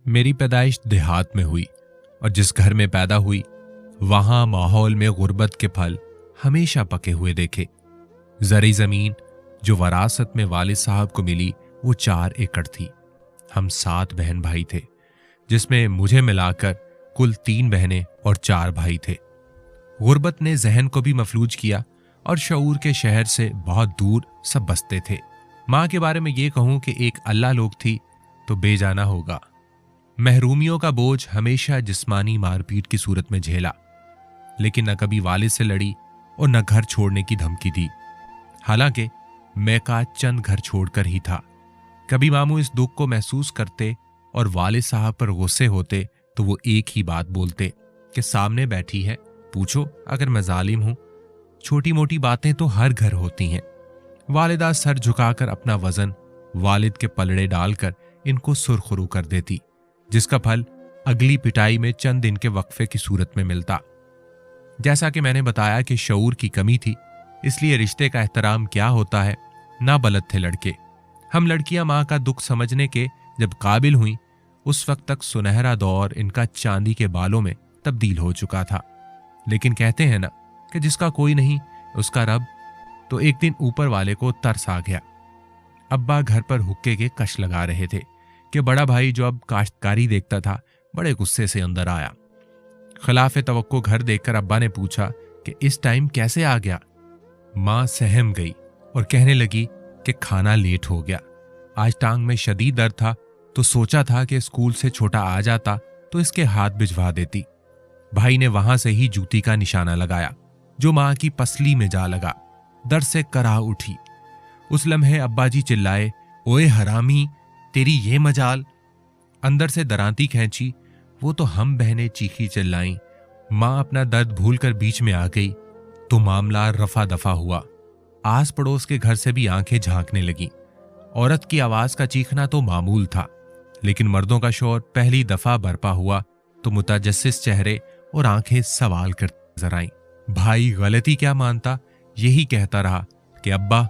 मेरी पैदाइश देहात में हुई और जिस घर में पैदा हुई वहां माहौल में गुर्बत के फल हमेशा पके हुए देखे। जरी जमीन जो वरासत में वालिद साहब को मिली वो 4 एकड़ थी। हम 7 बहन भाई थे, जिसमें मुझे मिलाकर कुल 3 बहनें और 4 भाई थे। गुर्बत ने जहन को भी मफलूज किया और शऊर के शहर से बहुत दूर सब बसते थे। माँ के बारे में ये कहूं कि एक अल्लाह लोग थी तो बेजाना होगा। महरूमियों का बोझ हमेशा जिस्मानी मारपीट की सूरत में झेला, लेकिन न कभी वालिद से लड़ी और न घर छोड़ने की धमकी दी। हालांकि मैं का चंद घर छोड़कर ही था। कभी मामू इस दुख को महसूस करते और वालिद साहब पर गुस्से होते तो वो एक ही बात बोलते कि सामने बैठी है, पूछो अगर मैं जालिम हूं। छोटी मोटी बातें तो हर घर होती हैं। वालिदा सर झुकाकर अपना वजन वालिद के पलड़े डालकर इनको सुरखरू कर देती, जिसका फल अगली पिटाई में चंद दिन के वक्फे की सूरत में मिलता। जैसा कि मैंने बताया कि शऊर की कमी थी, इसलिए रिश्ते का एहतराम क्या होता है ना बलद थे लड़के। हम लड़कियां माँ का दुख समझने के जब काबिल हुई, उस वक्त तक सुनहरा दौर इनका चांदी के बालों में तब्दील हो चुका था। लेकिन कहते हैं ना कि जिसका कोई नहीं उसका रब, तो एक दिन ऊपर वाले को तरस आ गया। अब्बा घर पर हुक्के के कश लगा रहे थे कि बड़ा भाई जो अब काश्तकारी देखता था बड़े गुस्से से अंदर आया। खिलाफे तवक्को घर देखकर अब्बा ने पूछा कि इस टाइम कैसे आ गया। माँ सहम गई और कहने लगी कि खाना लेट हो गया। आज टांग में शदीद दर्द था तो सोचा था कि स्कूल से छोटा आ जाता तो इसके हाथ भिजवा देती। भाई ने वहां से ही जूती का निशाना लगाया जो माँ की पसली में जा लगा। दर्द से कराह उठी। उस लम्हे अब्बा जी चिल्लाए, ओए हरामी, तेरी ये मजाल। अंदर से दरांती खींची, वो तो हम बहनें चीखी चिल्लाई। माँ अपना दर्द भूलकर बीच में आ गई तो मामला रफा दफा हुआ। आस पड़ोस के घर से भी आंखें झांकने लगीं। औरत की आवाज का चीखना तो मामूल था, लेकिन मर्दों का शोर पहली दफा बरपा हुआ तो मुतजस्सिस चेहरे और आंखें सवाल कर नजर आईं। भाई गलती क्या मानता, यही कहता रहा कि अब्बा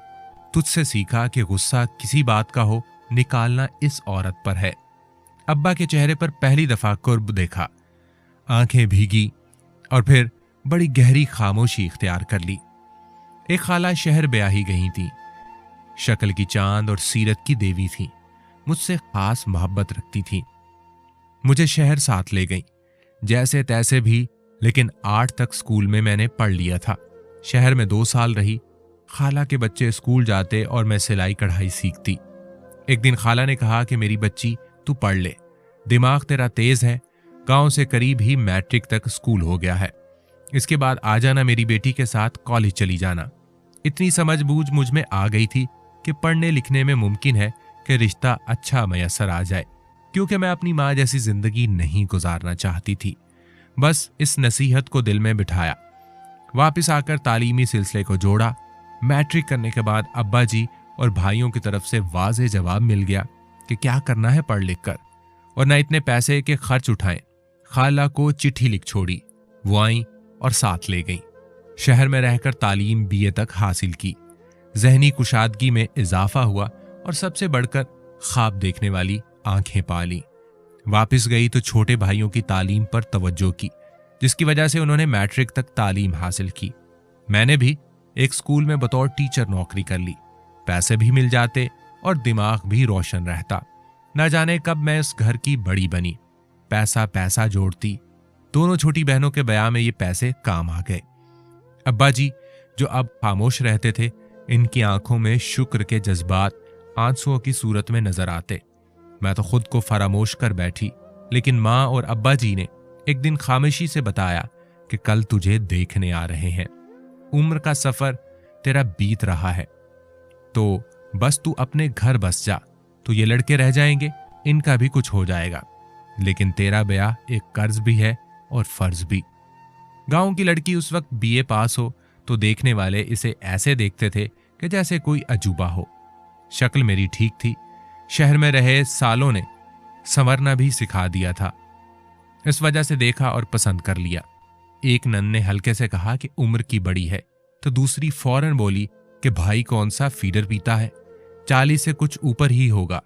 तुझसे सीखा कि गुस्सा किसी बात का हो निकालना इस औरत पर है। अब्बा के चेहरे पर पहली दफा कुर्ब देखा, आंखें भीगी और फिर बड़ी गहरी खामोशी इख्तियार कर ली। एक खाला शहर ब्याही गई थी, शक्ल की चांद और सीरत की देवी थी, मुझसे खास मोहब्बत रखती थी। मुझे शहर साथ ले गई, जैसे तैसे भी, लेकिन 8 तक स्कूल में मैंने पढ़ लिया था। शहर में 2 साल रही। खाला के बच्चे स्कूल जाते और मैं सिलाई कढ़ाई सीखती। एक दिन खाला ने कहा कि मेरी बच्ची तू पढ़ ले, दिमाग तेरा तेज है, गांव से करीब ही मैट्रिक तक स्कूल हो गया है, इसके बाद आ जाना मेरी बेटी के साथ कॉलेज चली जाना। इतनी समझबूझ मुझ में आ गई थी कि पढ़ने लिखने में मुमकिन है कि रिश्ता अच्छा मयसर आ जाए, क्योंकि मैं अपनी माँ जैसी जिंदगी नहीं गुजारना चाहती थी। बस इस नसीहत को दिल में बिठाया। वापस आकर तालीमी सिलसिले को जोड़ा। मैट्रिक करने के बाद अब्बा जी और भाइयों की तरफ से वाज़े जवाब मिल गया कि क्या करना है पढ़ लिख कर, और न इतने पैसे के खर्च उठाएं। खाला को चिट्ठी लिख छोड़ी, वो आई और साथ ले गई। शहर में रहकर तालीम बीए तक हासिल की। जहनी कुशादगी में इजाफा हुआ और सबसे बढ़कर ख्वाब देखने वाली आंखें पाली। वापस गई तो छोटे भाइयों की तालीम पर तवज्जो की, जिसकी वजह से उन्होंने मैट्रिक तक तालीम हासिल की। मैंने भी एक स्कूल में बतौर टीचर नौकरी कर ली। पैसे भी मिल जाते और दिमाग भी रोशन रहता। न जाने कब मैं इस घर की बड़ी बनी। पैसा पैसा जोड़ती। दोनों छोटी बहनों के बयां में ये पैसे काम आ गए। अब्बा जी जो अब खामोश रहते थे, इनकी आंखों में शुक्र के जज्बात आंसुओं की सूरत में नजर आते। मैं तो खुद को फरामोश कर बैठी, लेकिन माँ और अब्बा जी ने एक दिन खामोशी से बताया कि कल तुझे देखने आ रहे हैं। उम्र का सफर तेरा बीत रहा है, तो बस तू अपने घर बस जा, तो ये लड़के रह जाएंगे, इनका भी कुछ हो जाएगा। लेकिन तेरा ब्याह एक कर्ज भी है और फर्ज भी। गांव की लड़की उस वक्त बीए पास हो तो देखने वाले इसे ऐसे देखते थे कि जैसे कोई अजूबा हो। शक्ल मेरी ठीक थी। शहर में रहे सालों ने संवरना भी सिखा दिया था। इस वजह से देखा और पसंद कर लिया। एक नन ने हल्के से कहा कि उम्र की बड़ी है, तो दूसरी फौरन बोली कि भाई कौन सा फीडर पीता है, 40 से कुछ ऊपर ही होगा।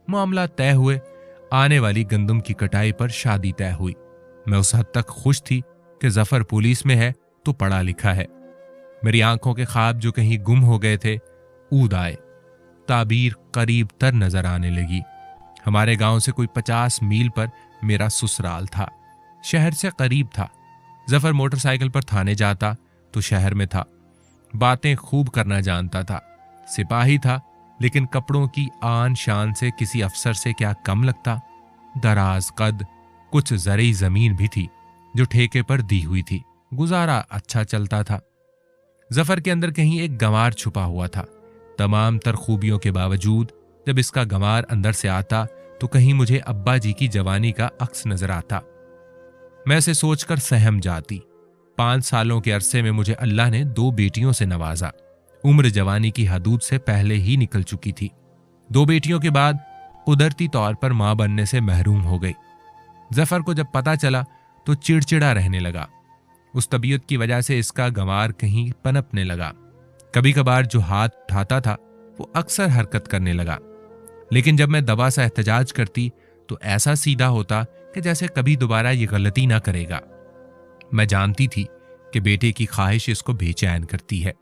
मामला तय हुए। आने वाली गंदम की कटाई पर शादी तय हुई। मैं उस हद तक खुश थी कि जफर पुलिस में है तो पढ़ा लिखा है। मेरी आंखों के ख्वाब जो कहीं गुम हो गए थे ऊद आए। ताबीर करीब तर नजर आने लगी। हमारे गांव से कोई 50 मील पर मेरा ससुराल था। शहर से करीब था। जफर मोटरसाइकिल पर थाने जाता तो शहर में था। बातें खूब करना जानता था। सिपाही था, लेकिन कपड़ों की आन शान से किसी अफसर से क्या कम लगता। दराज कद, कुछ जरी जमीन भी थी जो ठेके पर दी हुई थी। गुजारा अच्छा चलता था। जफर के अंदर कहीं एक गंवार छुपा हुआ था। तमाम तर खूबियों के बावजूद जब इसका गंवार अंदर से आता तो कहीं मुझे अब्बा जी की जवानी का अक्स नजर आता। मैं इसे सोचकर सहम जाती। 5 सालों के अरसे में मुझे अल्लाह ने 2 बेटियों से नवाजा। उम्र जवानी की हदूद से पहले ही निकल चुकी थी। 2 बेटियों के बाद कुदरती तौर पर मां बनने से महरूम हो गई। जफर को जब पता चला तो चिड़चिड़ा रहने लगा। उस तबीयत की वजह से इसका गंवार कहीं पनपने लगा। कभी कभार जो हाथ उठाता था वो अक्सर हरकत करने लगा, लेकिन जब मैं दबा सा एहतजाज करती तो ऐसा सीधा होता कि जैसे कभी दोबारा ये गलती ना करेगा। मैं जानती थी कि बेटे की ख्वाहिश इसको बेचैन करती है।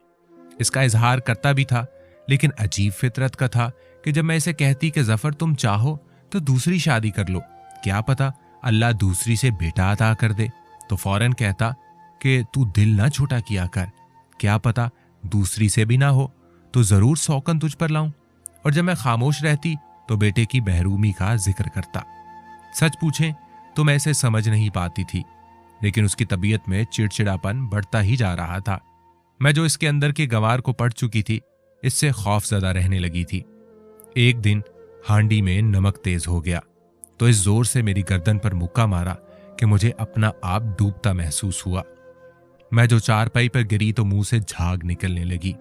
इसका इजहार करता भी था, लेकिन अजीब फितरत का था कि जब मैं इसे कहती कि जफर तुम चाहो तो दूसरी शादी कर लो, क्या पता अल्लाह दूसरी से बेटा अता कर दे, तो फौरन कहता कि तू दिल ना छोटा किया कर, क्या पता दूसरी से भी ना हो तो जरूर सौकन तुझ पर लाऊं। और जब मैं खामोश रहती तो बेटे की महरूमी का जिक्र करता। सच पूछें तो मैं इसे समझ नहीं पाती थी, लेकिन उसकी तबीयत में चिड़चिड़ापन बढ़ता ही जा रहा था। मैं जो इसके अंदर के गंवार को पढ़ चुकी थी, इससे खौफजदा रहने लगी थी। एक दिन हांडी में नमक तेज हो गया तो इस जोर से मेरी गर्दन पर मुक्का मारा कि मुझे अपना आप डूबता महसूस हुआ। मैं जो चारपाई पर गिरी तो मुंह से झाग निकलने लगी।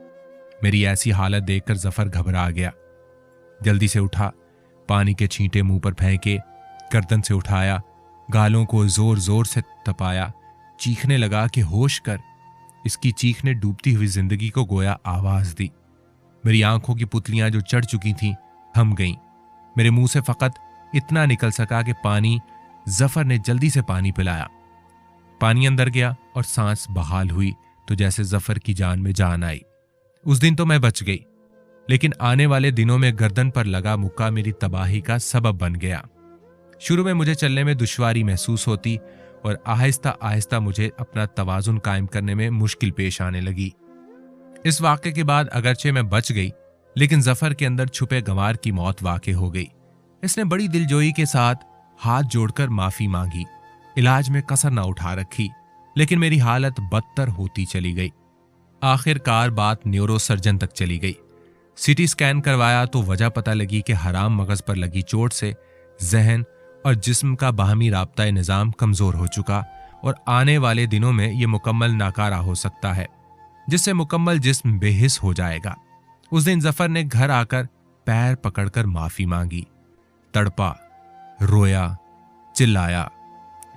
मेरी ऐसी हालत देखकर जफर घबरा गया। जल्दी से उठा, पानी के छींटे मुंह पर फेंके, गर्दन से उठाया, गालों को जोर जोर से तपाया, चीखने लगा कि होश कर। इसकी चीख ने डूबती हुई जिंदगी को गोया आवाज दी। मेरी आंखों की पुतलियां जो चढ़ चुकी थीं थम गईं। मेरे मुंह से फकत इतना निकल सका कि पानी। जफर ने जल्दी से पानी पिलाया। पानी अंदर गया और सांस बहाल हुई तो जैसे जफर की जान में जान आई। उस दिन तो मैं बच गई, लेकिन आने वाले दिनों में गर्दन पर लगा मुक्का मेरी तबाही का सबब बन गया। शुरू में मुझे चलने में दुश्वारी महसूस होती और आहिस्ता आहिस्ता मुझे अपना तवाजुन कायम करने में मुश्किल पेश आने लगी। इस वाक़े के बाद अगरचे मैं बच गई, लेकिन जफर के अंदर छुपे गंवार की मौत वाक़े हो गई। इसने बड़ी दिलजोई के साथ हाथ जोड़कर माफी मांगी। इलाज में कसर न उठा रखी, लेकिन मेरी हालत बदतर होती चली गई। आखिरकार बात न्यूरो सर्जन तक चली गई। सीटी स्कैन करवाया तो वजह पता लगी कि हराम मगज पर लगी चोट से जहन और जिस्म का बाहमी राब्ता निज़ाम कमजोर हो चुका और आने वाले दिनों में यह मुकम्मल नाकारा हो सकता है, जिससे मुकम्मल जिस्म बेहिस हो जाएगा। उस दिन जफर ने घर आकर पैर पकड़कर माफी मांगी, तड़पा, रोया, चिल्लाया,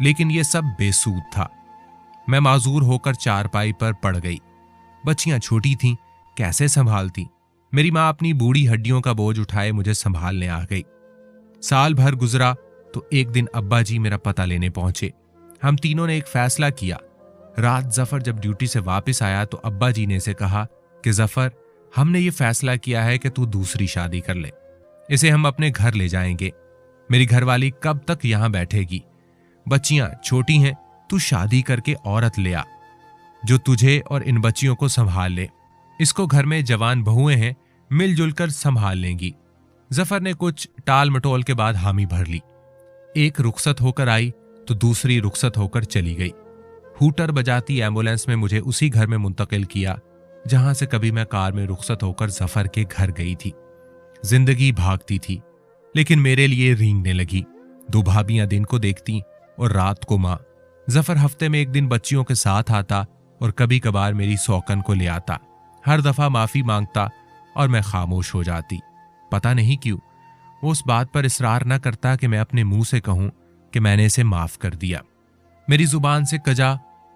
लेकिन यह सब बेसूद था। मैं माजूर होकर चारपाई पर पड़ गई। बच्चियां छोटी थीं, कैसे संभालती। मेरी मां अपनी बूढ़ी हड्डियों का बोझ उठाए मुझे संभालने आ गई। साल भर गुजरा तो एक दिन अब्बा जी मेरा पता लेने पहुंचे। हम तीनों ने एक फैसला किया। रात जफर जब ड्यूटी से वापस आया तो अब्बा जी ने इसे कहा कि जफर, हमने ये फैसला किया है कि तू दूसरी शादी कर ले। इसे हम अपने घर ले जाएंगे। मेरी घरवाली कब तक यहां बैठेगी? बच्चियां छोटी हैं, तू शादी करके औरत ले आ जो तुझे और इन बच्चियों को संभाल ले। इसको घर में जवान बहुएं हैं, मिलजुल कर संभाल लेंगी। जफर ने कुछ टाल मटोल के बाद हामी भर ली। एक रुखसत होकर आई तो दूसरी रुखसत होकर चली गई। हूटर बजाती एम्बुलेंस में मुझे उसी घर में मुंतकिल किया जहां से कभी मैं कार में रुखसत होकर जफर के घर गई थी। जिंदगी भागती थी, लेकिन मेरे लिए रींगने लगी। 2 भाभियां दिन को देखती और रात को मां। जफर हफ्ते में 1 दिन बच्चियों के साथ आता और कभी कभार मेरी सौकन को ले आता। हर दफा माफी मांगता और मैं खामोश हो जाती। पता नहीं क्यों वो उस बात पर इसरार न करता कि मैं अपने मुंह से कहूं कि मैंने इसे माफ कर दिया। मेरी जुबान से कजा,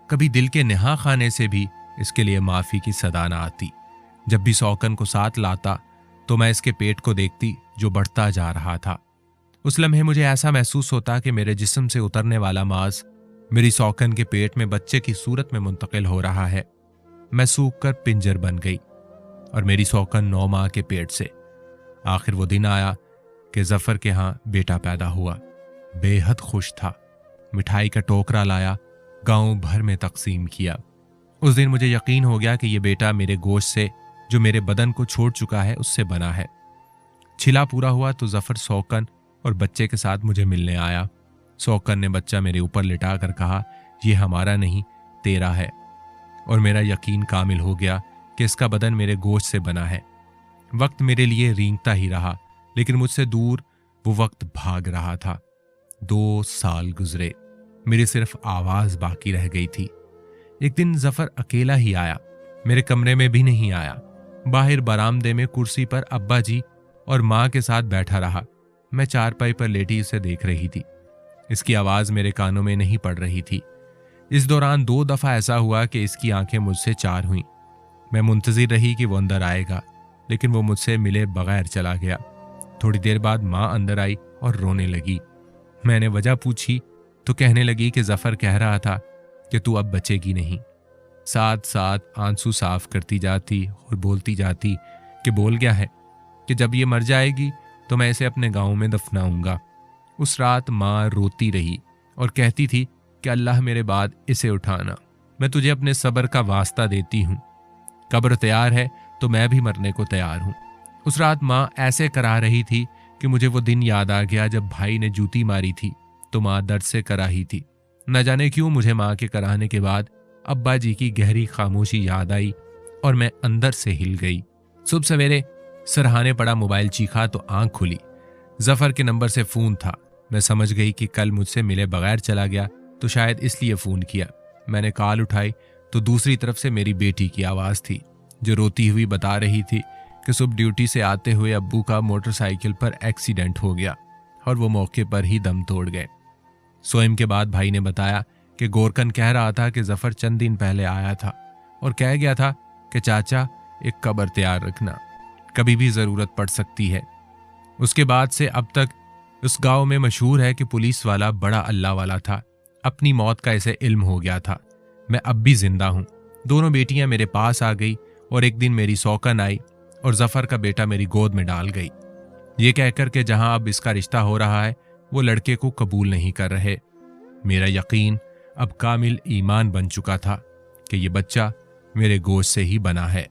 कभी दिल के नेहा खाने से भी इसके लिए माफी की सदा न आती। जब भी सौकन को साथ लाता तो मैं इसके पेट को देखती जो बढ़ता जा रहा था। उस लम्हे मुझे ऐसा महसूस होता कि मेरे जिस्म से उतरने वाला मांस मेरी सौकन के पेट में बच्चे की सूरत में मुंतकिल हो रहा है। मैं सूख कर पिंजर बन गई और मेरी सौकन 9 माह के पेट से। आखिर वो दिन आया कि जफर के यहाँ बेटा पैदा हुआ। बेहद खुश था। मिठाई का टोकरा लाया, गांव भर में तकसीम किया। उस दिन मुझे यकीन हो गया कि यह बेटा मेरे गोश्त से, जो मेरे बदन को छोड़ चुका है, उससे बना है। छिला पूरा हुआ तो जफर सौकन और बच्चे के साथ मुझे मिलने आया। सौकन ने बच्चा मेरे ऊपर लिटा कर कहा, यह हमारा नहीं, तेरा है। और मेरा यकीन कामिल हो गया कि इसका बदन मेरे गोश्त से बना है। वक्त मेरे लिए रेंगता ही रहा, लेकिन मुझसे दूर वो वक्त भाग रहा था। 2 साल गुजरे, मेरी सिर्फ आवाज बाकी रह गई थी। एक दिन जफर अकेला ही आया, मेरे कमरे में भी नहीं आया। बाहर बरामदे में कुर्सी पर अब्बा जी और माँ के साथ बैठा रहा। मैं चारपाई पर लेटी इसे देख रही थी। इसकी आवाज मेरे कानों में नहीं पड़ रही थी। इस दौरान 2 दफा ऐसा हुआ कि इसकी आंखें मुझसे चार हुईं। मैं मुंतजिर रही कि वो अंदर आएगा, लेकिन वो मुझसे मिले बगैर चला गया। थोड़ी देर बाद माँ अंदर आई और रोने लगी। मैंने वजह पूछी तो कहने लगी कि जफर कह रहा था कि तू अब बचेगी नहीं। साथ साथ आंसू साफ करती जाती और बोलती जाती कि बोल गया है कि जब ये मर जाएगी तो मैं इसे अपने गांव में दफनाऊंगा। उस रात माँ रोती रही और कहती थी कि अल्लाह मेरे बाद इसे उठाना, मैं तुझे अपने सब्र का वास्ता देती हूँ। कब्र तैयार है तो मैं भी मरने को तैयार हूँ। उस रात माँ ऐसे करा रही थी कि मुझे वो दिन याद आ गया जब भाई ने जूती मारी थी तो माँ दर्द से कराही थी। न जाने क्यों मुझे माँ के कराने के बाद अब्बा जी की गहरी खामोशी याद आई और मैं अंदर से हिल गई। सुबह सवेरे सरहाने पड़ा मोबाइल चीखा तो आंख खुली। जफर के नंबर से फोन था। मैं समझ गई कि कल मुझसे मिले बगैर चला गया तो शायद इसलिए फोन किया। मैंने कॉल उठाई तो दूसरी तरफ से मेरी बेटी की आवाज थी, जो रोती हुई बता रही थी कि सुबह ड्यूटी से आते हुए अब्बू का मोटरसाइकिल पर एक्सीडेंट हो गया और वो मौके पर ही दम तोड़ गए। सोइम के बाद भाई ने बताया कि गोरकन कह रहा था कि जफर चंद दिन पहले आया था और कह गया था कि चाचा एक कब्र तैयार रखना, कभी भी जरूरत पड़ सकती है। उसके बाद से अब तक उस गांव में मशहूर है कि पुलिस वाला बड़ा अल्लाह वाला था। अपनी मौत का इसे इल्म हो गया था। मैं अब भी जिंदा हूं। दोनों बेटियां मेरे पास आ गई और एक दिन मेरी सौकन आई और जफर का बेटा मेरी गोद में डाल गई, ये कहकर कि जहां अब इसका रिश्ता हो रहा है वो लड़के को कबूल नहीं कर रहे। मेरा यकीन अब कामिल ईमान बन चुका था कि ये बच्चा मेरे गोश्त से ही बना है।